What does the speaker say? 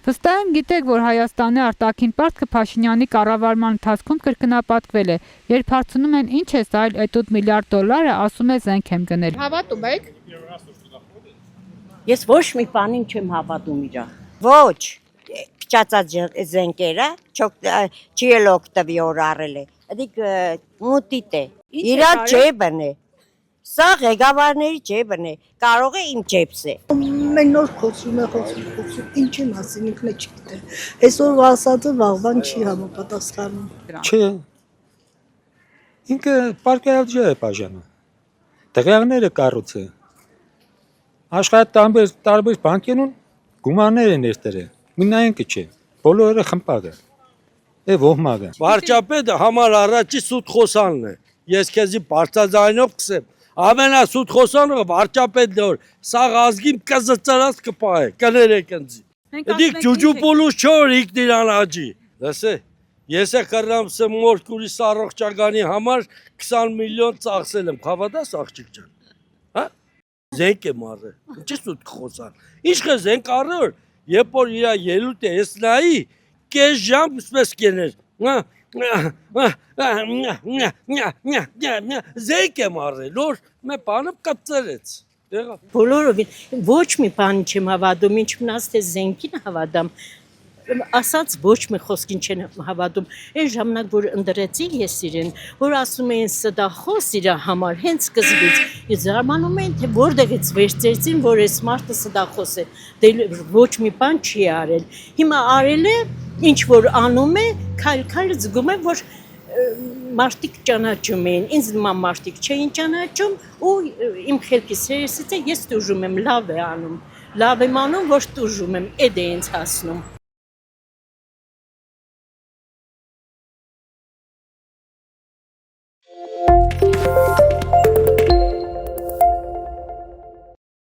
Վստահ եմ գիտեք, որ Հայաստանի արտաքին պարտքը Փաշինյանի կառավարման ընթացքում կրկնապատկվել է, երբ հարցնում են ինչ է սա, այլ «Էտուդ միլիարդ դոլար է», ասում է զենք եմ գնել։ Հավատում եք։ Ես ոչ մի բանին չեմ հավատում իրա։ Ոչ, փչացած զենքերը չի էլ օգտվոր արել է։ Դիք մուտիտ է։ Իրա ջեբն է։ Սա ղեկավարների ջեբն է։ Կարող է իմ ջեբս է։ Մենք նոր խոսում է, ինչ եմ ասին, ինքն է չգիտե։ Այսօր ասածը վաղվան չի համապատասխանում։ Չէ։ Ինքը պարկայել է բաժանը։ Դեղերները կառուցը։ Աշխատ տարբեր բանկերուն գումարներ են ներդրել։ Մինայինքը չէ։ Բոլորը խմպակ է։ Է ոհմակ է։ Վարչապետը համար առաջի սուտ խոսանն է։ Ես քեզի բարձրաձայնով կսեմ։ Ամենասուտ խոսանը վարչապետն է, որ սա ազգին կզծրած կպահե, կներեք ընձի։ Դիք ջուջուպոլուս չոր իքն իրան աջի։ Լսե, ես է կռամ սեմ մորքուրի սառողջագանի համար 20 միլիոն ծախսել եմ, հավատաս աղջիկ ջան, հա? Զենք եմ առել, ինչի սուտ կխոսան։ Ինչ է զենք առել, երբ որ իրա ելույթ է ես նայի, կես ժամ սպես կեներ, զենք եմ առել, որ մե բանը կծրեց։ Բոլորովին ոչ մի բան չեմ հավատում, ինչ մնաց թե զենքին հավատամ, ասած ոչ մի խոսքին չեն հավատում։ Այն ժամանակ որ ընդրեցի ես իրեն, որ ասում էին սդախոս իր համար հենց սկզբից, ես զարմանում եմ թե որտեղից վերցրեցին, որ այս մարդը սդախոս է, դե ոչ մի բան չի արել։ Հիմա արել է, ինչ որ անում է, քայլ զգում եմ, որ մարդիկ ճանաչում էին, ինձ նման մարդիկ չէին ճանաչում ու իմ խելքից հերեսից է ես տուժում եմ, լավ եմ անում, ոչ տուժում եմ, էդ է ինձ հասնում։